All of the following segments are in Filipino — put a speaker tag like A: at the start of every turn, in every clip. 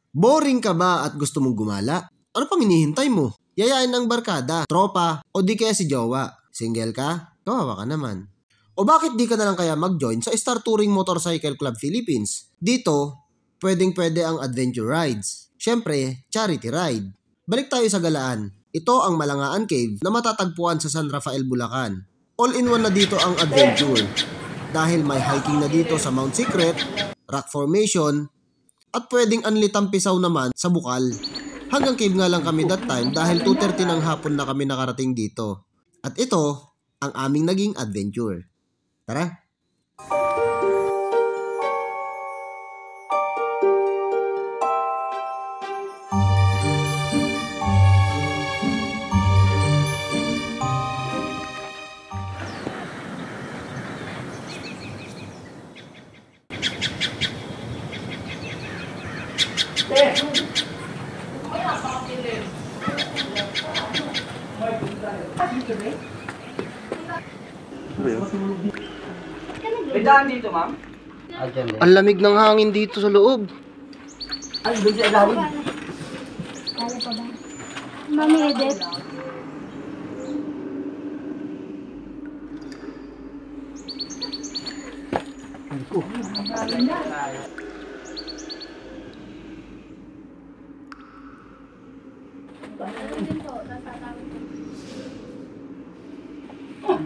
A: Boring ka ba at gusto mong gumala? Ano pang hinihintay mo? Yayain ang barkada, tropa, o di kaya si jowa. Single ka? Kawawa ka naman. O bakit di ka na lang kaya mag-join sa Star Touring Motorcycle Club Philippines? Dito, pwedeng-pwede ang adventure rides. Syempre, charity ride. Balik tayo sa galaan. Ito ang Malangaan Cave na matatagpuan sa San Rafael, Bulacan. All-in-one na dito ang adventure. Dahil may hiking na dito sa Mount Secret, rock formation, at pwedeng anlitampisaw naman sa Bukal. Hanggang cave nga lang kami that time dahil 2:30 ng hapon na kami nakarating dito. At ito ang aming naging adventure. Tara!
B: May daan dito, ma'am?
A: Ang lamig ng hangin dito sa loob.
B: Ay, doon sa ilalim.
C: Kala pa ba? Mami Edith.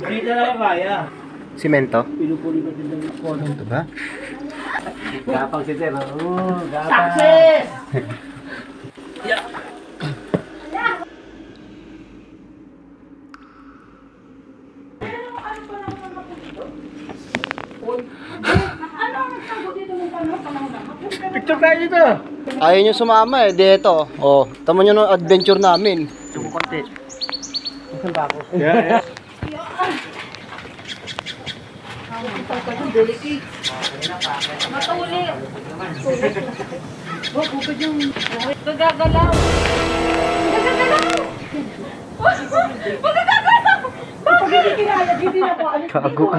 B: Dito na kaya.
A: Simento?
B: Pinupuli ko din ng kono.
A: Ito ba?
B: Gapang si Sir. Gapang. Success! Picture tayo dito.
A: Ayaw nyo sumama eh. Dito. Oh, tama nyo ng adventure namin.
B: Sumo konti. Saan ba ako? Yeah.
C: Matuli. Wag ko yung gagagalaw. Gagagalaw. Gagagalaw. Pag hindi kinaya, hindi na po.
A: Gago ka.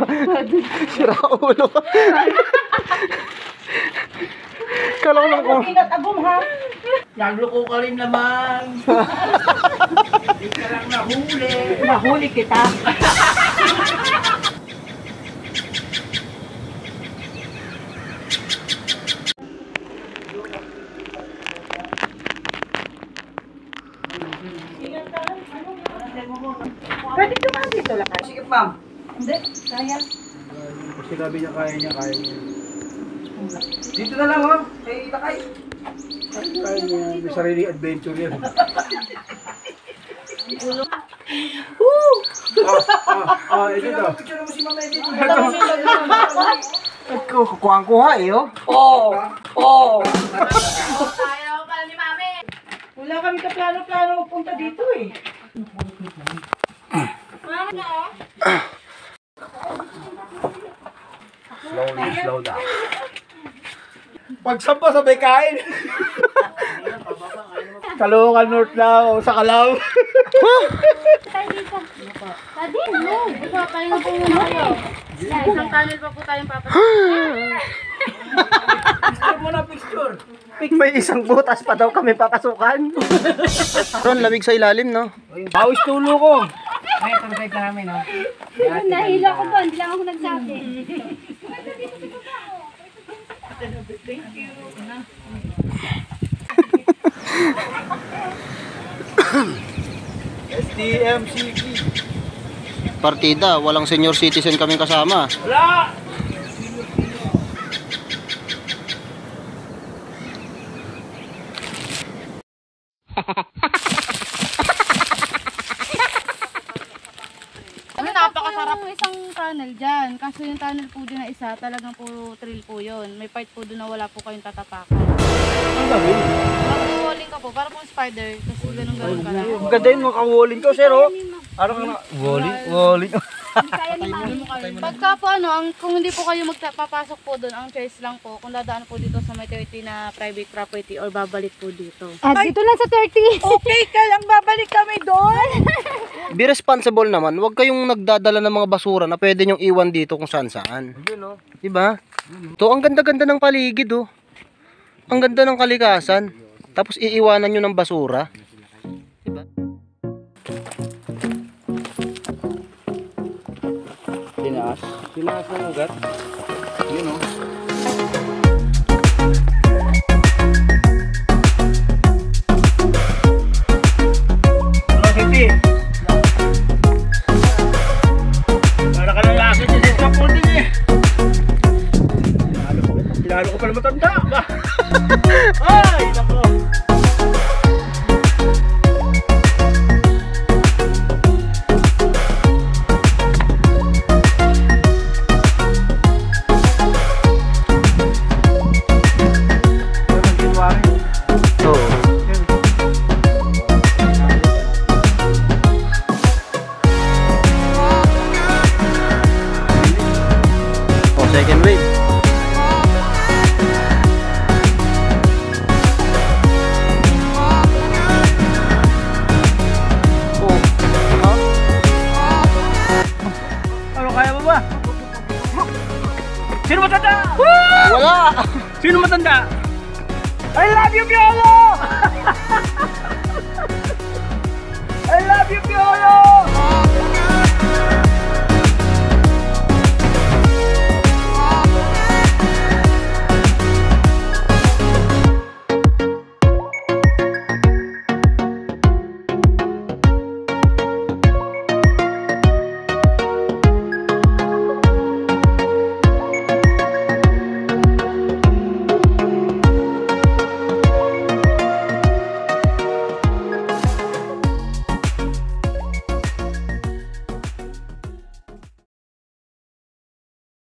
A: Sira ulo ka. Kala ko lang ko.
C: Pinatagom ha.
B: Nagloko ka rin naman. Hindi ka lang nahuli.
C: Nahuli kita. Pwede dumaan dito lang.
B: Sige, ma'am.
C: Hindi, kaya.
B: Kasi sabi niya kaya niya. Dito na lang, ma'am. Kay Takay. Kaya niya. May sariling adventure yan. Ito daw. Picture mo si Ma'am Edith.
A: Kukuha eh oh.
C: Oo. Tayo pa ni Mami.
B: Wala kami ka plano-plano punta dito eh.
C: Mami na oh.
B: Slow down. Pagsampa sabay kain. Caloocan North lang o sa Calao.
C: Tayo dito. Tadi, no. Papahinga po muna kayo. Isang tunnel pa po tayong papasok.
B: Picture mo na picture.
A: May isang butas pa daw kami papasukan. Ron, lamig sa ilalim, no?
B: Pawis tulo ko. Ay, ito na side namin, no?
C: Nahilo ko doon, hindi lang ako nagsabi.
B: Thank you. STMCP.
A: Partida, walang senior citizen kaming kasama.
B: Wala!
D: Napakasarap po isang tunnel dyan. Kaso yung tunnel po din na isa, talagang puro trail po yun. May part po doon na wala po kayong tatapakan.
B: Ang gawin?
D: Mag-walling ka po, para pong spider. Kasi ganun-ganun ka lang.
B: Ang ganda yung mga ka-walling ko, sir, oh. Ano ka na? Walling?
C: Kaya ni Mami.
D: Pagka po kung hindi po kayo magpapasok po doon, ang choice lang po, kung dadaan po dito sa may 30 na private property or babalik po dito.
C: Dito lang sa 30.
B: Okay ka lang, babalik kami doon.
A: Be responsible naman. Huwag kayong nagdadala ng mga basura na pwede nyong iwan dito kung saan saan.
B: Yun, oh.
A: Diba? To, ang ganda-ganda ng paligid, oh. Ang ganda ng kalikasan. tapos iiwanan nyo ng basura. Diba?
B: Tinaas ng ugat. Yun o. Hindi. Para ka lang lakas sa scaffolding eh. Lalo ko pala matanda ba? Ay, nako.
A: Second wave.
B: Ano kaya mo ba? Sino matanda?
A: Wala!
B: Sino matanda? I love you, Piolo! I love you, Piolo!